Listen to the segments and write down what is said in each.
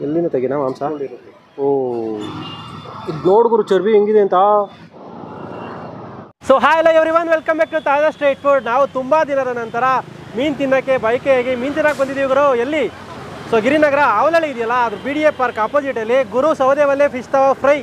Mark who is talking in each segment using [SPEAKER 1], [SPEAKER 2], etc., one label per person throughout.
[SPEAKER 1] ಎಲ್ಲಿಂದ ತೆಗಿನಾ ಮಾಂಸ? ಓ ಇದು ನೋಡು ಗುರು ಚರ್ಬಿ ಹೆಂಗಿದೆ ಅಂತ. ಸೊ ಹಾಯ್ ಎಲ್ಲ ಎವ್ರಿವನ್, ವೆಲ್ಕಮ್ ಬ್ಯಾಕ್ ಟು ತಾಜಾ ಸ್ಟ್ರೀಟ್ ಫುಡ್. ನಾವು ತುಂಬ ದಿನದ ನಂತರ ಮೀನು ತಿನ್ನೋಕ್ಕೆ ಬೈಕಿಗೆ ಮೀನು ತಿನ್ನೋಕೆ ಬಂದಿದ್ದೀವಿ ಗುರು. ಎಲ್ಲಿ? ಸೊ ಗಿರಿನಗರ ಅವಲಹಳ್ಳಿ ಇದೆಯಲ್ಲ, ಅದು BDA ಪಾರ್ಕ್ ಆಪೋಸಿಟಲ್ಲಿ ಗುರು ಸೌದೆ ಒಲೆ ಫಿಶ್ ತವಾ ಫ್ರೈ.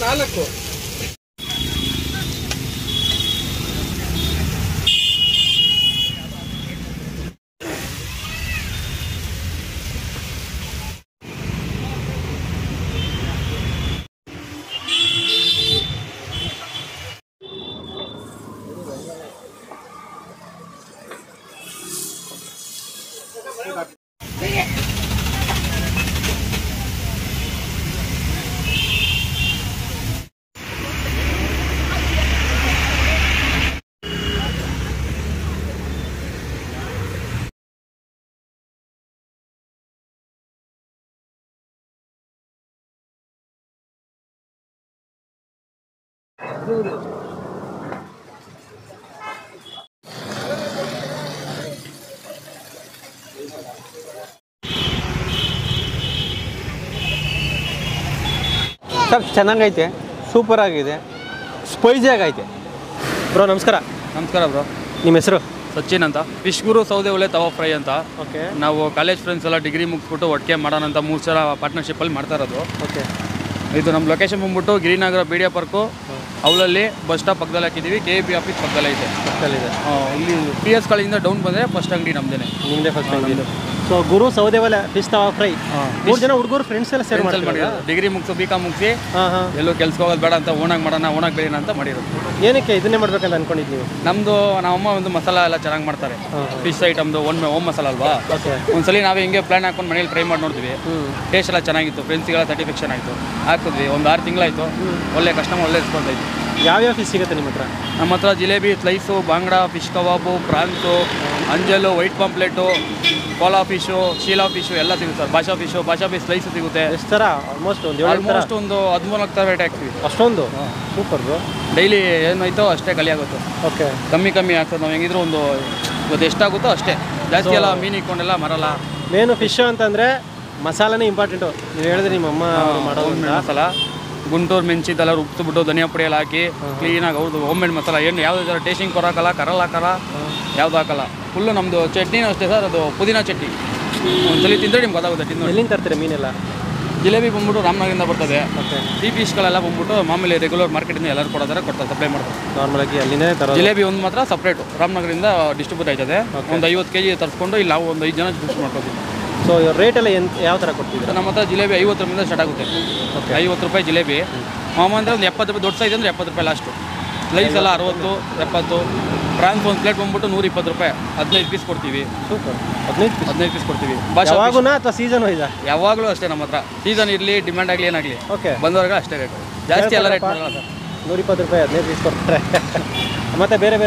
[SPEAKER 1] ನಾಲ್ಕು
[SPEAKER 2] ಸರ್ ಚೆನ್ನಾಗೈತೆ, ಸೂಪರ್ ಆಗಿದೆ, ಸ್ಪೈಸಿಯಾಗೈತೆ.
[SPEAKER 1] ಬ್ರೋ ನಮಸ್ಕಾರ.
[SPEAKER 2] ನಮಸ್ಕಾರ ಬ್ರೋ.
[SPEAKER 1] ನಿಮ್ಮ ಹೆಸರು?
[SPEAKER 3] ಸಚಿನ್ ಅಂತ. ಫಿಶ್ ಗುರು ಸೌದೆ ಒಲೆ ತವಾ ಫ್ರೈ ಅಂತ.
[SPEAKER 1] ಓಕೆ.
[SPEAKER 3] ನಾವು ಕಾಲೇಜ್ ಫ್ರೆಂಡ್ಸ್ ಎಲ್ಲ ಡಿಗ್ರಿ ಮುಗಿಸ್ಬಿಟ್ಟು ಒಟ್ಟಿಗೆ ಮಾಡೋಣ ಅಂತ 3 ಸಲ ಪಾರ್ಟ್ನರ್ಶಿಪ್ಪಲ್ಲಿ ಮಾಡ್ತಾ ಇರೋದು.
[SPEAKER 1] ಓಕೆ.
[SPEAKER 3] ಇದು ನಮ್ಮ ಲೊಕೇಶನ್ ಬಂದ್ಬಿಟ್ಟು ಗಿರಿನಗರ BDA ಪಾರ್ಕು ಅವಲಲ್ಲಿ ಬಸ್ ಸ್ಟಾಪ್ ಪಕ್ಕದಲ್ಲಿ ಹಾಕಿದ್ದೀವಿ. KAB ಆಫೀಸ್ ಪಕ್ಕದಲ್ಲೇ ಇದೆ. ಇಲ್ಲಿ PS ಕಾಲೇಜಿಂದ ಡೌನ್ ಬಂದರೆ ಫಸ್ಟ್ ಅಂಗಡಿ ನಮ್ಮದೇ.
[SPEAKER 1] ನಿಮ್ಮದೇ ಫಸ್ಟ್ ಅಂಗಡಿ. ಸೊ ಗುರು ಸೌದೆ ಒಲೆ ಫಿಶ್ ತವಾ ಫ್ರೈ 3 ಜನ ಹುಡುಗರು ಫ್ರೆಂಡ್ಸ್ ಎಲ್ಲ ಸೇರ್ ಮಾಡಿರೋದು.
[SPEAKER 3] ಡಿಗ್ರಿ ಮುಗಿಸು BCom ಮುಗಿಸಿ ಎಲ್ಲೂ ಕೆಲ್ಸಕ್ಕೆ ಹೋಗೋದು ಬೇಡ ಅಂತ ಓನಾಗಿ ಮಾಡೋಣ, ಓನಾಗಿ ಬೆಳೆಯೋಣ ಅಂತ ಮಾಡಿರೋದು.
[SPEAKER 1] ಏನಕ್ಕೆ ಇದನ್ನೇ ಮಾಡ್ಬೇಕಂತ ಅನ್ಕೊಂಡಿದ್ದೀವಿ?
[SPEAKER 3] ನಮ್ಮಮ್ಮ ಒಂದು ಮಸಾಲ ಎಲ್ಲ ಚೆನ್ನಾಗಿ ಮಾಡ್ತಾರೆ. ಫಿಶ್ ಐಟಮ್ದು ಓಮ್ ಮಸಾಲ ಅಲ್ವಾ. ಒಂದ್ಸಲಿ ನಾವೇ ಹಿಂಗೆ ಪ್ಲಾನ್ ಹಾಕೊಂಡು ಮನೇಲಿ ಟ್ರೈ ಮಾಡಿ ನೋಡಿದ್ವಿ. ಟೇಸ್ಟ್ ಎಲ್ಲ ಚೆನ್ನಾಗಿತ್ತು, ಫ್ರೆಂಡ್ಸಿಗೆಲ್ಲ ಸ್ಯಾಟಿಸ್ಫ್ಯಾಕ್ಷನ್ ಆಯಿತು. ಹಾಕಿದ್ವಿ, ಒಂದು 6 ತಿಂಗಳಾಯಿತು. ಒಳ್ಳೆ ಕಸ್ಟಮರ್ ಒಳ್ಳೆ ಇಸ್ಕೊಂಡಾಯ್ತು.
[SPEAKER 1] ಯಾವ್ಯಾವ ಫಿಶ್ ಸಿಗುತ್ತೆ ನಿಮ್ಮ ಹತ್ರ?
[SPEAKER 3] ನಮ್ಮ ಹತ್ರ jalebi, slice, bangda, fish kebab, prawns, anjal, white pomfret, kola fish, seela fish ಎಲ್ಲ ಸಿಗುತ್ತೆ ಸರ್. ಭಾಷಾ ಫಿಶ್ ಸ್ಲೈಸು ಸಿಗುತ್ತೆ.
[SPEAKER 1] ಎಷ್ಟು ಥರ? ಆಲ್ಮೋಸ್ಟ್ ಒಂದು
[SPEAKER 3] 13 ಥರ ರೇಟ್ ಹಾಕ್ತೀವಿ.
[SPEAKER 1] ಅಷ್ಟೊಂದು? Super bro.
[SPEAKER 3] ಡೈಲಿ ಏನಾಯ್ತೋ ಅಷ್ಟೇ ಖಾಲಿ ಆಗುತ್ತೆ.
[SPEAKER 1] ಓಕೆ.
[SPEAKER 3] ಕಮ್ಮಿ ಆಗ್ತದೆ. ನಾವು ಹೆಂಗಿದ್ರು ಇವತ್ತು ಎಷ್ಟಾಗುತ್ತೋ ಅಷ್ಟೇ. ಜಾಸ್ತಿ ಎಲ್ಲ ಮೀನು ಇಟ್ಕೊಂಡೆಲ್ಲ ಮರಲ್ಲ.
[SPEAKER 1] ಮೇನು ಫಿಶ್ ಅಂತಂದರೆ ಮಸಾಲನೇ ಇಂಪಾರ್ಟೆಂಟು. ನೀವು ಹೇಳಿದ್ರೆ ನಿಮ್ಮ ಅಮ್ಮ ಮಾಡೋದು
[SPEAKER 3] ಮಸಾಲ ಗುಂಟೂರು ಮೆಣಸಿದ್ದೆಲ್ಲ ರುಬ್ಬಿಬಿಟ್ಟು ಧನಿಯಾ ಪುಡಿ ಎಲ್ಲ ಹಾಕಿ ಕ್ಲೀನಾಗಿ ಹೌದು ಹೋಮ್ ಮೇಡ್ ಮಸಾಲ. ಏನು ಯಾವುದೇ ಥರ ಟೇಸ್ಟಿಂಗ್ ಕೊಡೋಕ್ಕಲ್ಲ, ಕರಲ್ ಹಾಕಲ್ಲ, ಯಾವ್ದು ಹಾಕಲ್ಲ. ಫುಲ್ಲು ನಮ್ಮದು ಚಟ್ನಿನೂ ಅಷ್ಟೇ ಸರ್, ಅದು ಪುದೀನ ಚಟ್ನಿ. ಒಂದ್ಸಲಿ ತಿಂದರೆ ನಿಮ್ಗೆ ಗೊತ್ತಾಗುತ್ತೆ. ತಿಂದು
[SPEAKER 1] ಎಲ್ಲಿಂದ ತರ್ತೀರಾ ಮೀನೆಲ್ಲ?
[SPEAKER 3] ಜಿಲೇಬಿ ಬಂದ್ಬಿಟ್ಟು ರಾಮನಗರದಿಂದ ಬರ್ತದೆ. ಮತ್ತು ಫಿಶ್ಗಳೆಲ್ಲ ಬಂದ್ಬಿಟ್ಟು ಮಾಮೂಲಿ ರೆಗ್ಯುಲರ್ ಮಾರ್ಕೆಟಿಂದ ಎಲ್ಲರೂ ಕೊಡ್ತಾರೆ, ಸಪ್ಲೈ ಮಾಡ್ತಾರೆ.
[SPEAKER 1] ನಾರ್ಮಲಾಗಿ ಅಲ್ಲಿಂದೇ ತರೋದು.
[SPEAKER 3] ಜಿಲೇಬಿ ಒಂದು ಮಾತ್ರ ಸಪ್ರೇಟು ರಾಮನಗರದಿಂದ ಡಿಸ್ಟ್ರಿಬ್ಯೂಟ್ ಆಯ್ತದೆ. ಒಂದು 50 kg ತರಿಸ್ಕೊಂಡು ಇಲ್ಲಿ ನಾವು ಒಂದು 5 ಜನ ಡಿಸ್ಟ್ರಿಬ್ಯೂಟ್ ಮಾಡ್ಕೊತೀವಿ.
[SPEAKER 1] ಸೊ ರೇಟ್ ಎಲ್ಲ ಯಾವ ಥರ ಕೊಡ್ತಿದ್ದೀರಾ?
[SPEAKER 3] ನಮ್ಮ ಹತ್ರ ಜಿಲೇಬಿ 50 ರೂಪಾಯಿಂದ ಸ್ಟಾರ್ಟ್ ಆಗುತ್ತೆ. ಓಕೆ. 50 ರೂಪಾಯಿ ಜಿಲೇಬಿ. ಮಾಮೂಲಿ ಅಂದರೆ ಒಂದು 70 ರೂಪಾಯಿ, ದೊಡ್ಡ ಸೈಜ್ ಅಂದರೆ 70 ರೂಪಾಯಿ ಲಾಸ್ಟು. ಸ್ಲೈಸ್ ಎಲ್ಲ 60, 70. ಪ್ರಾನ್ಸ್ ಒಂದು ಪ್ಲೇಟ್ ಬಂದ್ಬಿಟ್ಟು 120 ರೂಪಾಯಿ. 15 ಪೀಸ್ ಕೊಡ್ತೀವಿ.
[SPEAKER 1] ಸೂಪರ್. 15
[SPEAKER 3] ಪೀಸ್ ಕೊಡ್ತೀವಿ.
[SPEAKER 1] ಯಾವಾಗೂನಾ ಅಥವಾ ಸೀಸನ್ ವೈಸಾ?
[SPEAKER 3] ಯಾವಾಗಲೂ ಅಷ್ಟೇ ನಮ್ಮ ಹತ್ರ. ಸೀಸನ್ ಇರಲಿ, ಡಿಮ್ಯಾಂಡ್ ಆಗಲಿ, ಏನಾಗಲಿ,
[SPEAKER 1] ಓಕೆ,
[SPEAKER 3] ಬಂದವ್ರಿಗೆ ಅಷ್ಟೇ ರೇಟು. ಜಾಸ್ತಿ ಎಲ್ಲ ರೇಟ್ ಮಾಡಲ್ಲ ಸರ್.
[SPEAKER 1] 120 ರೂಪಾಯಿ 15 ಪೀಸ್ ಕೊಡ್ತಾರೆ. ಮತ್ತು ಬೇರೆ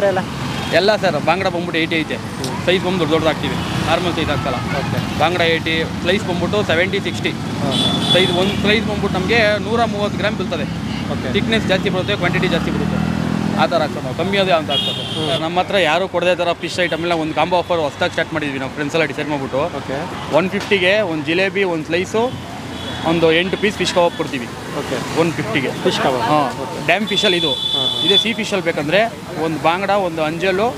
[SPEAKER 1] ಎಲ್ಲ
[SPEAKER 3] ಸರ್. ಬಾಂಗ್ಡಾ ಬಂದ್ಬಿಟ್ಟು 80 ಐತೆ. ಸೈಜ್ ಬಂದು ದೊಡ್ಡದು ಹಾಕ್ತೀವಿ, ನಾರ್ಮಲ್ ಸೈಜ್ ಹಾಕಲ್ಲ. ಓಕೆ. ಬಾಂಗ್ಡಾ 80, ಸ್ಲೈಸ್ ಬಂದ್ಬಿಟ್ಟು 70, 60 ಸೈಜ್. ಒಂದು ಸ್ಲೈಸ್ ಬಂದ್ಬಿಟ್ಟು ನಮಗೆ 130 ಗ್ರಾಮ್ ಬೀಳ್ತದೆ. ಓಕೆ. ಥಿಕ್ನೆಸ್ ಜಾಸ್ತಿ ಬರುತ್ತೆ, ಕ್ವಾಂಟಿಟಿ ಜಾಸ್ತಿ ಬರುತ್ತೆ. ಆ ಥರ ಹಾಕ್ಸೋದು ನಾವು ಕಮ್ಮಿ ಅದೇ ಅಂತ ಹಾಕ್ಸೋದು. ನಮ್ಮ ಹತ್ರ ಯಾರು ಕೊಡದೇ ಥರ ಫಿಶ್ ಐಟಮ್ ಎಲ್ಲ ಒಂದು ಕಾಂಬೋ ಆಫರ್ ಹೊಸ್ದಾಗಿ ಸ್ಟಾರ್ಟ್ ಮಾಡಿದ್ವಿ ನಾವು ಫ್ರೆಂಡ್ಸ್ ಎಲ್ಲ ಡಿಸೈಡ್ ಮಾಡಿಬಿಟ್ಟು.
[SPEAKER 1] ಓಕೆ
[SPEAKER 3] 150ಗೆ ಒಂದು ಜಿಲೇಬಿ, ಒಂದು ಸ್ಲೈಸು, ಒಂದು 8 ಪೀಸ್ ಫಿಶ್ ಕಬಾಬ್ ಕೊಡ್ತೀವಿ.
[SPEAKER 1] ಓಕೆ
[SPEAKER 3] 150ಗೆ
[SPEAKER 1] ಫಿಶ್ ಕಬಾಬ್.
[SPEAKER 3] ಹಾಂ, ಡ್ಯಾಮ್ ಫಿಶಲ್ಲಿ ಇದೇ ಸಿ ಫಿಶಲ್ಲಿ ಬೇಕಂದರೆ ಒಂದು ಬಾಂಗಡ, ಒಂದು ಅಂಜಲು,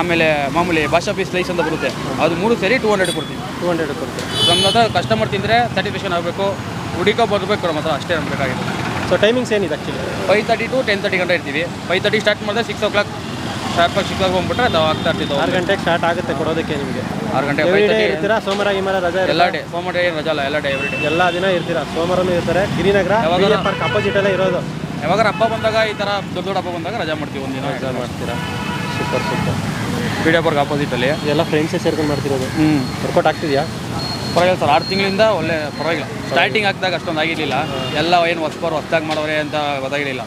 [SPEAKER 3] ಆಮೇಲೆ ಮಾಮೂಲಿ ಭಾಷಾ ಪೀಸ್ ಸ್ಲೈಸ್ ಅಂತ ಬರುತ್ತೆ, ಅದು 3 ಸೇರಿ 200 ಕೊಡ್ತೀವಿ.
[SPEAKER 1] 200 ಕೊಡ್ತೀವಿ.
[SPEAKER 3] ನಮ್ಮ ಹತ್ರ ಕಸ್ಟಮರ್ ತಿಂದರೆ ಸ್ಯಾಟಿಸ್ಫ್ಯಾಕ್ಷನ್ ಆಗಬೇಕು, ಹುಡುಕೋ ಬರಬೇಕು ನಮ್ಮ ಹತ್ರ, ಅಷ್ಟೇ ನಮ್ಗೆ ಬೇಕಾಗಿದೆ.
[SPEAKER 1] ಸೊ ಟೈಮಿಂಗ್ಸ್ ಏನಿದೆ ಆ್ಯಕ್ಚುಲಿ?
[SPEAKER 3] 5:30 to 10:30 ಗಂಟೆ ಇರ್ತೀವಿ. 5:30 ಸ್ಟಾರ್ಟ್ ಮಾಡಿದ್ರೆ 6 o'clock ಶಾರ್ಪಾಗಿ 6 o'clock ಹೋಗ್ಬಿಟ್ರೆ ಅದು ಆಗ್ತಾ ಇರ್ತೀವಿ.
[SPEAKER 1] 6 ಗಂಟೆಗೆ ಸ್ಟಾರ್ಟ್ ಆಗುತ್ತೆ ಕೊಡೋದಕ್ಕೆ ನಿಮಗೆ.
[SPEAKER 3] 6 ಗಂಟೆ
[SPEAKER 1] ಇರ್ತೀರಾ? ಸೋಮವಾರ ಗಿಮವಾರ ರಜಾ
[SPEAKER 3] ಎಲ್ಲ ಡೇ, ಸೋಮವಾರ ಏನು ರಜಾ ಅಲ್ಲ, ಎಲ್ಲ ಡೇ ಎವ್ರಿ ಡೇ,
[SPEAKER 1] ಎಲ್ಲ ದಿನ ಇರ್ತೀರಾ? ಸೋಮವಾರನೂ ಇರ್ತಾರೆ. ಗಿರಿನಗರ ಪಾರ್ಕ್ ಅಪೋಸಿಟಲ್ಲೇ ಇರೋದು.
[SPEAKER 3] ಯಾವಾಗ ಹಬ್ಬ ಬಂದಾಗ, ಈ ಥರ ದೊಡ್ಡ ದೊಡ್ಡ ಹಬ್ಬ ಬಂದಾಗ ರಜಾ ಮಾಡ್ತೀವಿ, ಒಂದಿನ
[SPEAKER 1] ರಜಾ ಮಾಡ್ತೀರಾ? Super super.
[SPEAKER 3] P D park ಅಪೋಸಿಟಲ್ಲಿ
[SPEAKER 1] ಎಲ್ಲ ಫ್ರೆಂಡ್ಸೇ ಸೇರ್ಕೊಂಡು ಮಾಡ್ತಿರೋದು. ವರ್ಕೌಟ್ ಆಗ್ತಿದೆಯಾ?
[SPEAKER 3] ಪರವಾಗಿಲ್ಲ ಸರ್, 6 ತಿಂಗಳಿಂದ ಒಳ್ಳೆ ಪರವಾಗಿಲ್ಲ. ಸ್ಟಾರ್ಟಿಂಗ್ ಹಾಕಿದಾಗ ಅಷ್ಟೊಂದು ಆಗಿರಲಿಲ್ಲ, ಎಲ್ಲ ಏನು ಹೊಸ್ದಾಗಿ ಮಾಡೋರೆ ಅಂತ ಗೊತ್ತಾಗಿರಲಿಲ್ಲ.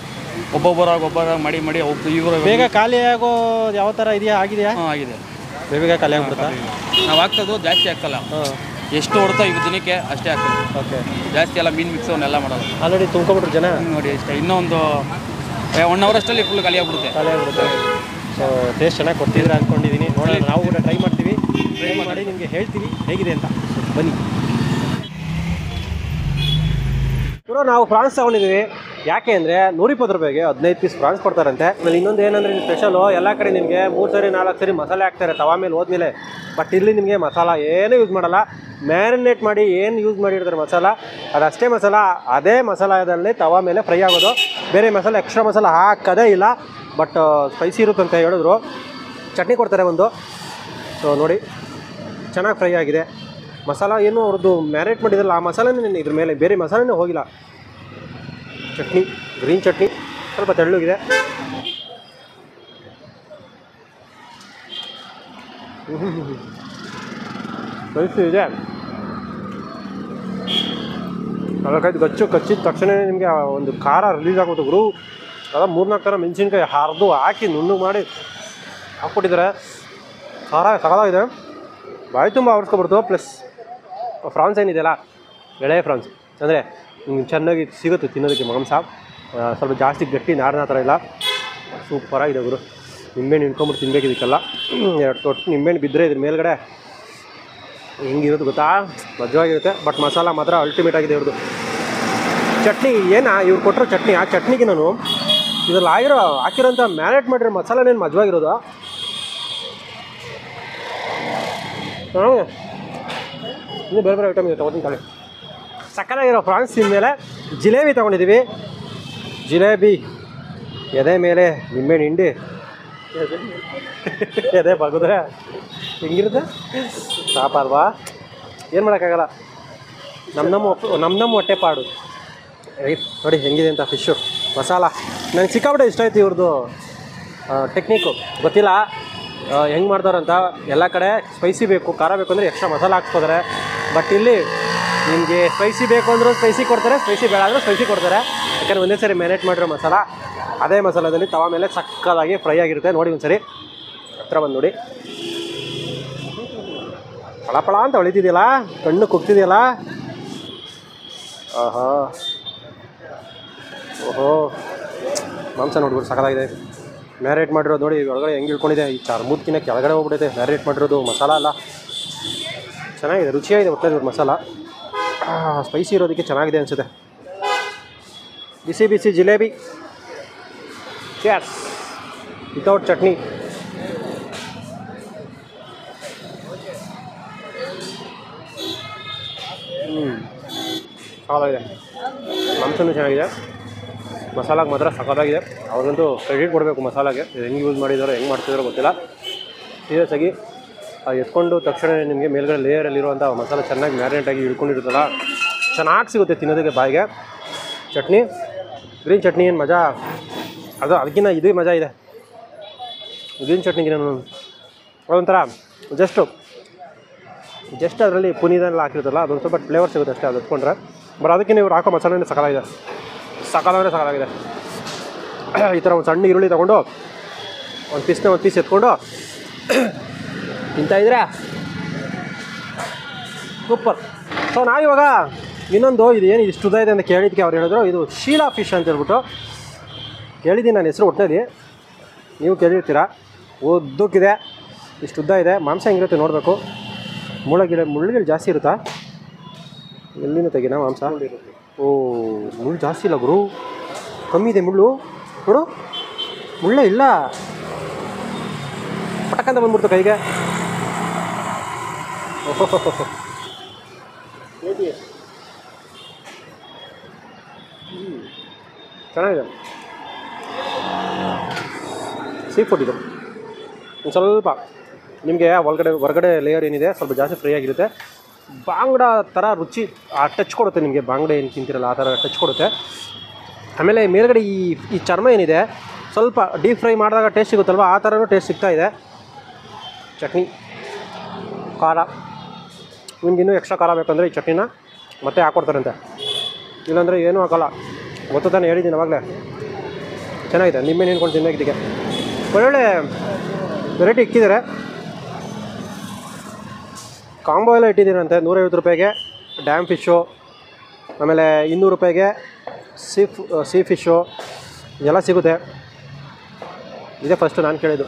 [SPEAKER 3] ಒಬ್ಬೊಬ್ಬರಾಗಿ ಮಾಡಿ ಇವರು
[SPEAKER 1] ಬೇಗ ಖಾಲಿ ಆಗೋ ಯಾವ ಥರ ಇದೆಯಾ? ಆಗಿದೆಯಾ?
[SPEAKER 3] ಹಾಂ ಆಗಿದೆ,
[SPEAKER 1] ಬೇಗ ಖಾಲಿ ಆಗ್ಬಿಡುತ್ತಾ?
[SPEAKER 3] ನಾವು ಹಾಕ್ತದ್ದು ಜಾಸ್ತಿ ಹಾಕಲ್ಲ, ಎಷ್ಟು ಹೊಡ್ತಾ ಈಗ ದಿನಕ್ಕೆ ಅಷ್ಟೇ ಹಾಕ್ತದೆ.
[SPEAKER 1] ಓಕೆ,
[SPEAKER 3] ಜಾಸ್ತಿ ಎಲ್ಲ ಮೀನು ಮಿಕ್ಸ್ ಅವನ್ನೆಲ್ಲ ಮಾಡೋದು.
[SPEAKER 1] ಆಲ್ರೆಡಿ ತುಂಬ್ಕೊಬಿಟ್ರು ಜನ
[SPEAKER 3] ನೋಡಿ ಇಷ್ಟೇ, ಇನ್ನೊಂದು 1 hour ಅಷ್ಟಲ್ಲಿ ಫುಲ್ ಖಾಲಿ ಆಗ್ಬಿಡುತ್ತೆ.
[SPEAKER 1] ಸೊ ಟೇಸ್ಟ್ ಚೆನ್ನಾಗಿ ಕೊಡ್ತಿದ್ರೆ ಅಂದ್ಕೊಂಡಿದ್ದೀನಿ. ನೋಡೋಣ, ನಾವು ಕೂಡ ಟ್ರೈ ಮಾಡ್ತೀವಿ. ಟ್ರೈ ಮಾಡಿ ನಿಮಗೆ ಹೇಳ್ತೀವಿ ಹೇಗಿದೆ ಅಂತ. ಬನ್ನಿ ಪುರೋ. ನಾವು ಫ್ರಾನ್ಸ್ ತೊಗೊಂಡಿದ್ದೀವಿ. ಯಾಕೆ ಅಂದರೆ 120 ರೂಪಾಯಿಗೆ 15 ಪೀಸ್ ಫ್ರಾನ್ಸ್ ಕೊಡ್ತಾರಂತೆ. ಆಮೇಲೆ ಇನ್ನೊಂದು ಏನಂದರೆ ಸ್ಪೆಷಲು, ಎಲ್ಲ ಕಡೆ ನಿಮಗೆ 3 ಸರಿ 4 ಸರಿ ಮಸಾಲೆ ಹಾಕ್ತಾರೆ ತವಾ ಮೇಲೆ ಹೋದ್ಮೇಲೆ. ಬಟ್ ಇಲ್ಲಿ ನಿಮಗೆ ಮಸಾಲ ಏನೂ ಯೂಸ್ ಮಾಡಲ್ಲ. ಮ್ಯಾರಿನೇಟ್ ಮಾಡಿ ಏನು ಯೂಸ್ ಮಾಡಿರ್ತಾರೆ ಮಸಾಲ, ಅದಷ್ಟೇ ಮಸಾಲ, ಅದೇ ಮಸಾಲದಲ್ಲಿ ತವಾ ಮೇಲೆ ಫ್ರೈ ಆಗೋದು. ಬೇರೆ ಮಸಾಲೆ ಎಕ್ಸ್ಟ್ರಾ ಮಸಾಲ ಹಾಕೋದೇ ಇಲ್ಲ. ಬಟ್ ಸ್ಪೈಸಿ ಇರುತ್ತೆ ಅಂತ ಹೇಳಿದ್ರು. ಚಟ್ನಿ ಕೊಡ್ತಾರೆ ಒಂದು. ಸೊ ನೋಡಿ, ಚೆನ್ನಾಗಿ ಫ್ರೈ ಆಗಿದೆ. ಮಸಾಲ ಏನು ಅವ್ರದ್ದು ಮ್ಯಾರಿನೇಟ್ ಮಾಡಿದ್ರಲ್ಲ, ಆ ಮಸಾಲೆನೇ ಇದ್ರ ಮೇಲೆ, ಬೇರೆ ಮಸಾಲೆನೇ ಹೋಗಿಲ್ಲ. ಚಟ್ನಿ, ಗ್ರೀನ್ ಚಟ್ನಿ, ಸ್ವಲ್ಪ ತೆಳ್ಳಗಿದೆ. ಸ್ಪೈಸಿ ಇದೆ. ಅದಕ್ಕಾಯ್ತು ಕಚ್ಚಿದ ತಕ್ಷಣ ನಿಮಗೆ ಒಂದು ಖಾರ ರಿಲೀಸ್ ಆಗುತ್ತೆ ಗುರು. ಅದ 3-4 ಥರ ಮೆಣಸಿನ್ಕಾಯಿ ಹರಿದು ಹಾಕಿ ನುಣ್ಣಗೆ ಮಾಡಿ ಹಾಕ್ಕೊಟ್ಟಿದ್ದಾರೆ. ಖಾರ ಸಗದಾಗಿದೆ, ಬಾಯಿ ತುಂಬ ಆವರಿಸ್ಕೊಬಿಡ್ತು. ಪ್ಲಸ್ ಫ್ರಾನ್ಸ್ ಏನಿದೆಯಲ್ಲ, ಎಳೆ ಫ್ರಾನ್ಸ್ ಅಂದರೆ ಚೆನ್ನಾಗಿ ಸಿಗುತ್ತೆ ತಿನ್ನೋದಕ್ಕೆ. ಮಾಂಸ ಸ್ವಲ್ಪ ಜಾಸ್ತಿ ಗಟ್ಟಿ ನಾರಿನ ಥರ ಇಲ್ಲ. ಸೂಪರಾಗಿದೆ ಗುರು. ನಿಂಬೆಹಣ್ಣು ಹಿಂಡ್ಕೊಂಬಿಟ್ಟು ತಿನ್ಬೇಕು ಇದಕ್ಕೆಲ್ಲ. 2 ತೊಟ್ಟು ನಿಂಬೆಹಣ್ಣು ಬಿದ್ದರೆ ಇದ್ರ ಮೇಲ್ಗಡೆ ಹೆಂಗಿರೋದು ಗೊತ್ತಾ, ಮಜವಾಗಿರುತ್ತೆ. ಬಟ್ ಮಸಾಲ ಮಾತ್ರ ಅಲ್ಟಿಮೇಟ್ ಆಗಿದೆ ಇವ್ರದ್ದು. ಚಟ್ನಿ ಇವ್ರು ಕೊಟ್ಟರು ಚಟ್ನಿ, ಆ ಚಟ್ನಿಗೆ ನಾನು ಇದ್ರಲ್ಲಿ ಹಾಕಿರೋಂಥ ಮ್ಯಾರಿನೇಟ್ ಮಾಡಿರೋ ಮಸಾಲನೇನು ಮಜವಾಗಿರೋದು. ಇನ್ನೂ ಬೇರೆ ಬೇರೆ ಐಟಮ್ ಇದೆ, ತೊಗೊತೀನಿ. ಸಕ್ಕತ್ತಾಗಿರೋ ಫ್ರಾನ್ಸ್ ತಿಂದಮೇಲೆ ಜಿಲೇಬಿ ತೊಗೊಂಡಿದ್ದೀವಿ. ಜಿಲೇಬಿ ಎದೆ ಮೇಲೆ ನಿಂಬೆಹಣ್ಣು ಹಿಂಡಿ ಎದೆ ಬಗ್ಗಿದ್ರೆ ಹೆಂಗಿರುತ್ತೆ ಸಾಪಲ್ವಾ? ಏನು ಮಾಡೋಕ್ಕಾಗಲ್ಲ. ನಮ್ಮ ಹೊಟ್ಟೆ ಪಾಡು. ನೋಡಿ ಹೆಂಗಿದೆ ಅಂತ ಫಿಶ್ಶು ಮಸಾಲ. ನಂಗೆ ಸಿಕ್ಕಾಬಿಟ್ಟೆ ಇಷ್ಟ ಆಯ್ತು ಇವ್ರದ್ದು ಟೆಕ್ನಿಕ್ಕು. ಗೊತ್ತಿಲ್ಲ ಹೆಂಗೆ ಮಾಡ್ತಾರಂತ. ಎಲ್ಲ ಕಡೆ ಸ್ಪೈಸಿ ಬೇಕು, ಖಾರ ಬೇಕು ಅಂದರೆ ಎಕ್ಸ್ಟ್ರಾ ಮಸಾಲ ಹಾಕ್ಸ್ಕೊತಾರೆ. ಬಟ್ ಇಲ್ಲಿ ನಿಮಗೆ ಸ್ಪೈಸಿ ಬೇಕು ಅಂದರೂ ಸ್ಪೈಸಿ ಕೊಡ್ತಾರೆ, ಸ್ಪೈಸಿ ಬೇಡ ಅಂದರೂ ಸ್ಪೈಸಿ ಕೊಡ್ತಾರೆ. ಯಾಕಂದರೆ ಒಂದೇ ಸರಿ ಮ್ಯಾರಿನೇಟ್ ಮಾಡಿರೋ ಮಸಾಲ ಅದೇ ಮಸಾಲದಲ್ಲಿ ತವಾ ಮೇಲೆ ಸಕ್ಕದಾಗಿ ಫ್ರೈ ಆಗಿರುತ್ತೆ. ನೋಡಿ ಒಂದು ಸರಿ ಹತ್ರ ಬಂದು ನೋಡಿ. ಪಳ ಅಂತ ಹೊಳಿತಿದೆಯಲ್ಲ, ಕಣ್ಣು ಕುಗ್ತಿದೆಯಲ್ಲ. ಆಹಾ, ಓಹೋ, ಮಾಂಸ ನೋಡ್ಬಿಟ್ಟು ಸಕ್ಕದಾಗಿದೆ. ಮ್ಯಾರಿನೇಟ್ ಮಾಡಿರೋದು ನೋಡಿ ಒಳಗಡೆ ಹೆಂಗೆ ಇಳ್ಕೊಂಡಿದೆ. ಈ ಚರ್ಮೂದ್ಕಿನ ಕೆಳಗಡೆ ಹೋಗ್ಬಿಟ್ಟೈತೆ ಮ್ಯಾರಿನೇಟ್ ಮಾಡಿರೋದು ಮಸಾಲ ಅಲ್ಲ. ಚೆನ್ನಾಗಿದೆ, ರುಚಿಯಾಗಿದೆ ಒಟ್ಟಲ್ಲಿ ಮಸಾಲ. ಸ್ಪೈಸಿ ಇರೋದಕ್ಕೆ ಚೆನ್ನಾಗಿದೆ ಅನಿಸುತ್ತೆ. ಬಿಸಿ ಬಿಸಿ ಜಿಲೇಬಿ, ಚೇರ್ಸ್, ವಿತೌಟ್ ಚಟ್ನಿ. ಸಾಕಾಗಿದೆ. ಮಾಂಸನೂ ಚೆನ್ನಾಗಿದೆ, ಮಸಾಲಾಗೆ ಮಾತ್ರ ಸಖತ್ತಾಗಿದೆ. ಅವ್ರಿಗಂತೂ ಕ್ರೆಡಿಟ್ ಕೊಡಬೇಕು ಮಸಾಲಾಗೆ. ಹೆಂಗೆ ಯೂಸ್ ಮಾಡಿದಾರೋ ಹೆಂಗೆ ಮಾಡ್ತಿದ್ದಾರೋ ಗೊತ್ತಿಲ್ಲ. ಸೀರಿಯಸ್ ಆಗಿ ಎತ್ಕೊಂಡು ತಕ್ಷಣ ನಿಮಗೆ ಮೇಲ್ಗಡೆ ಲೇಯರಲ್ಲಿರುವಂಥ ಮಸಾಲ ಚೆನ್ನಾಗಿ ಮ್ಯಾರಿನೇಟ್ ಆಗಿ ಇಳ್ಕೊಂಡಿರುತ್ತಲ್ಲ, ಚೆನ್ನಾಗಿ ಸಿಗುತ್ತೆ ತಿನ್ನೋದಕ್ಕೆ ಬಾಯಿಗೆ. ಚಟ್ನಿ, ಗ್ರೀನ್ ಚಟ್ನಿ ಏನು ಮಜಾ, ಅದಕ್ಕಿಂತ ಇದೇ ಮಜಾ ಇದೆ. ಗ್ರೀನ್ ಚಟ್ನಿಗೆ ಅದೊಂಥರ ಜಸ್ಟ್ ಅದರಲ್ಲಿ ಪುನೀದೆಲ್ಲ ಹಾಕಿರುತ್ತಲ್ಲ, ಅದೊಂದು ಸ್ವಲ್ಪ ಫ್ಲೇವರ್ ಸಿಗುತ್ತೆ ಅಷ್ಟೇ. ಅದು ಎತ್ಕೊಂಡ್ರೆ ಬಟ್ ಅದಕ್ಕೆ ನೀವು ಹಾಕೋ ಮಸಾಲೆನೇ ಸಕಾಲಾಗಿದೆ. ಈ ಥರ ಒಂದು ಸಣ್ಣ ಈರುಳ್ಳಿ ತೊಗೊಂಡು ಒಂದು ಪೀಸ್ ಎತ್ಕೊಂಡು ತಿಂತಾಯಿದ್ರೆ ಸೂಪರ್. ಸೊ ನಾವಿವಾಗ ಇನ್ನೊಂದು ಇದು ಏನು ಇಷ್ಟು ಉದ್ದ ಇದೆ ಅಂತ ಕೇಳಿದ್ದಕ್ಕೆ ಅವ್ರು ಹೇಳಿದ್ರು ಇದು ಶೀಲಾ ಫಿಶ್ ಅಂತ ಹೇಳ್ಬಿಟ್ಟು ಕೇಳಿದ್ದೀನಿ ನಾನು ಹೆಸರು ಒಟ್ಟಿನಲ್ಲಿ. ನೀವು ಕೇಳಿರ್ತೀರಾ, ಉದ್ದಕ್ಕಿದೆ, ಇಷ್ಟು ಉದ್ದ ಇದೆ. ಮಾಂಸ ಹೆಂಗಿರುತ್ತೆ ನೋಡಬೇಕು. ಮುಳ್ಳುಗಳು ಜಾಸ್ತಿ ಇರುತ್ತಾ? ಎಲ್ಲಿಂದ ತೆಗಿನಾ ಮಾಂಸ? ಓ, ಮುಳ್ಳು ಜಾಸ್ತಿ ಇಲ್ಲ ಗುರು, ಕಮ್ಮಿ ಇದೆ ಮುಳ್ಳು. ನೋಡು, ಮುಳ್ಳೇ ಇಲ್ಲ. ಪಟಕಂತ ಬಂದ್ಬಿಡ್ತು ಕೈಗೆ. ಓಹೋ, ಚೆನ್ನಾಗಿದೆ. ಸೀ ಫುಡ್ ಇದು. ಒಂದು ಸ್ವಲ್ಪ ನಿಮಗೆ ಹೊರಗಡೆ ಲೇಯರ್ ಏನಿದೆ ಸ್ವಲ್ಪ ಜಾಸ್ತಿ ಫ್ರೈ ಆಗಿರುತ್ತೆ. ಬಾಂಗ್ಡ ಥರ ರುಚಿ ಆ ಟಚ್ ಕೊಡುತ್ತೆ ನಿಮಗೆ. ಬಾಂಗ್ಡ ಏನು ತಿಂತಿರಲ್ಲ ಆ ಥರ ಟಚ್ ಕೊಡುತ್ತೆ. ಆಮೇಲೆ ಮೇಲ್ಗಡೆ ಈ ಚರ್ಮ ಏನಿದೆ ಸ್ವಲ್ಪ ಡೀಪ್ ಫ್ರೈ ಮಾಡಿದಾಗ ಟೇಸ್ಟ್ ಸಿಗುತ್ತಲ್ವ, ಆ ಥರನೂ ಟೇಸ್ಟ್ ಸಿಗ್ತಾಯಿದೆ. ಚಟ್ನಿ, ಖಾರ, ನಿಮ್ಗೆ ಇನ್ನೂ ಎಕ್ಸ್ಟ್ರಾ ಖಾರ ಬೇಕಂದರೆ ಈ ಚಟ್ನಿನ ಮತ್ತೆ ಹಾಕ್ಕೊಡ್ತಾರಂತೆ, ಇಲ್ಲಾಂದರೆ ಏನೂ ಹಾಕೋಲ್ಲ. ಗೊತ್ತು ತಾನೇ, ಹೇಳಿದ್ದೀನಿ ಅವಾಗಲೇ. ಚೆನ್ನಾಗಿದೆ. ನಿಂಬೆ ನಿಂತ್ಕೊಂಡು ತಿನ್ನೋದಕ್ಕೆ ಒಳ್ಳೊಳ್ಳೆ ವೆರೈಟಿ ಇಕ್ಕಿದ್ದಾರೆ. ಕಾಂಬೋ ಎಲ್ಲ ಇಟ್ಟಿದ್ದೀರಂತೆ. 150 ರೂಪಾಯಿಗೆ ಡ್ಯಾಮ್ ಫಿಶ್ಶು, ಆಮೇಲೆ 200 ರೂಪಾಯಿಗೆ ಸೀ ಫಿಶ್ಶು ಎಲ್ಲ ಸಿಗುತ್ತೆ. ಇದೇ ಫಸ್ಟು ನಾನು ಕೇಳಿದ್ದು,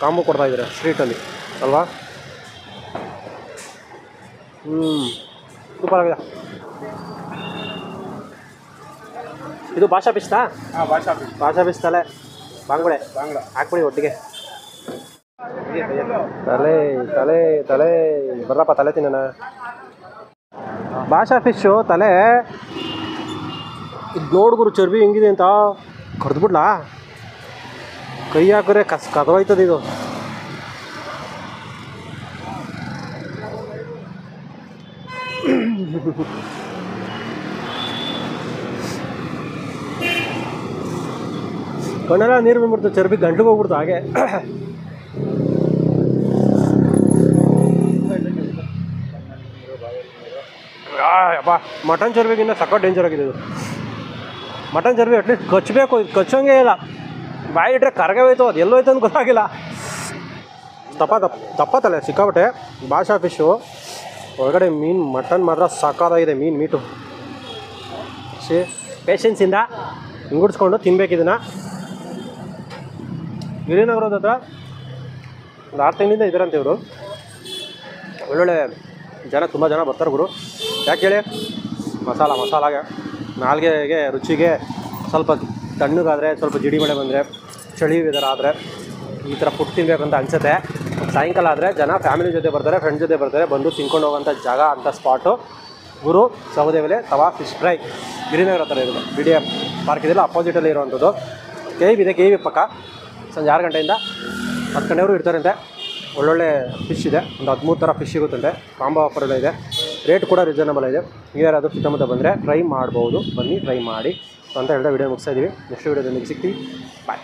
[SPEAKER 1] ಕಾಂಬೋ ಕೊಡ್ತಾಯಿದ್ದಾರೆ ಸ್ಟ್ರೀಟಲ್ಲಿ ಅಲ್ವಾ. ಸೂಪರ್ ಆಗಿದೆ. ಇದು ಭಾಷಾ ಪಿಸ್ತಾ?
[SPEAKER 2] ಹಾಂ,
[SPEAKER 1] ಭಾಷಾ ಪಿಸ್ ತಲೆ ಬಾಂಗ್ಡೆ ಹಾಕ್ಬಿಡಿ ಒಟ್ಟಿಗೆ. ತಲೆ ತಲೆ ತಲೆ ಬರ್ರಪ್ಪ, ತಲೆ ತಿನ್ನೋಣ. ಭಾಷಾ ಫಿಶ್ಶು ತಲೆ ಇದು ನೋಡ್ಗುರು, ಚರ್ಬಿ ಹೆಂಗಿದೆ ಅಂತ ಕಡ್ದ್ಬಿಡ್ಲಾ? ಕೈ ಹಾಕಿದ್ರೆ ಕದವಾಯ್ತದೆ ಇದು. ಕಣ್ಣೆಲ್ಲ ನೀರು ಬಂದ್ಬಿಡ್ತು, ಚರ್ಬಿ ಗಂಟ್ಲಿಗೆ ಹೋಗ್ಬಿಡ್ತು ಹಾಗೆ. ಅಪ್ಪ, ಮಟನ್ ಚರ್ಬಿಗಿನ್ನ ಸಖತ್ ಡೇಂಜರ್ ಆಗಿದೆ ಇದು. ಮಟನ್ ಚರ್ಬಿ ಅಟ್ಲೀಸ್ಟ್ ಕಚ್ಚಬೇಕು, ಇದು ಕಚ್ಚೋಂಗೇ ಇಲ್ಲ. ಬಾಯಿ ಇಟ್ಟರೆ ಕರಗೆ ಹೋಯ್ತು, ಅದು ಎಲ್ಲೋಯ್ತು ಅಂತ ಗೊತ್ತಾಗಿಲ್ಲ. ದಪ್ಪ ತಲೆ ಸಿಕ್ಕಾಬಟ್ಟೆ. ಭಾಷಾ ಫಿಶ್ಶು ಒಳಗಡೆ ಮೀನು, ಮಟನ್ ಮಾತ್ರ ಸಾಕಾಗಿದೆ. ಮೀಟು ಪೇಷನ್ಸಿಂದ ಹಿಂಗುಡ್ಸ್ಕೊಂಡು ತಿನ್ಬೇಕು ಇದನ್ನು. ಗಿರಿನಗರದ ಹತ್ರ ಒಂದು 6 ತಿಂಗಳಿಂದ ಇದ್ದಾರಂತೆ ಇವರು. ಒಳ್ಳೊಳ್ಳೆ ಜನ, ತುಂಬ ಜನ ಬರ್ತಾರೆ ಗುರು. ಯಾಕೆ ಹೇಳಿ, ಮಸಾಲಾಗೆ ನಾಲ್ಗೆಗೆ ರುಚಿಗೆ ಸ್ವಲ್ಪ ತಣ್ಣಗಾದರೆ, ಸ್ವಲ್ಪ ಜಿಡಿ ಮಳೆ ಬಂದರೆ, ಚಳಿ ವೆದರ್ ಆದರೆ ಈ ಥರ ಫುಡ್ ತಿನ್ನಬೇಕಂತ ಅನಿಸುತ್ತೆ. ಸಾಯಂಕಾಲ ಆದರೆ ಜನ ಫ್ಯಾಮಿಲಿ ಜೊತೆ ಬರ್ತಾರೆ, ಫ್ರೆಂಡ್ಸ್ ಜೊತೆ ಬರ್ತಾರೆ, ಬಂದು ತಿನ್ಕೊಂಡು ಹೋಗೋಂಥ ಜಾಗ ಅಂತ ಸ್ಪಾಟು ಗುರು ಸೌದೆಬೆಲೆ ತವಾ ಫಿಶ್ ಫ್ರೈ. ಗಿರಿನಗರ ಹತ್ರ ಇರೋದು, BDM ಪಾರ್ಕ್ ಇದೆಯಲ್ಲ ಅಪೋಸಿಟಲ್ಲಿ ಇರುವಂಥದ್ದು. KV ಇದೆ, KV ಪಕ್ಕ. ಸಂಜೆ 6 ಗಂಟೆಯಿಂದ 10 ಗಂಟೆವರೆಗೂ ಇರ್ತಾರಂತೆ. ಒಳ್ಳೊಳ್ಳೆ ಫಿಶ್ ಇದೆ, ಒಂದು 13 ಥರ ಫಿಶ್ ಸಿಗುತ್ತಂತೆ. ಕಾಂಬೋ ಆಫರ್ ಎಲ್ಲ ಇದೆ, ರೇಟ್ ಕೂಡ ರೀಸನಬಲ್ ಇದೆ. ಯಾರಾದರೂ ಸುತ್ತಮುತ್ತ ಬಂದರೆ ಟ್ರೈ ಮಾಡ್ಬೋದು, ಬನ್ನಿ ಟ್ರೈ ಮಾಡಿ ಅಂತ ಹೇಳಿದ ವಿಡಿಯೋ ಮುಗಿಸ್ತಾ ಇದ್ದೀವಿ. ನೆಕ್ಸ್ಟ್ ವಿಡಿಯೋದಲ್ಲಿ ಸಿಗ್ತೀವಿ. ಬಾಯ್.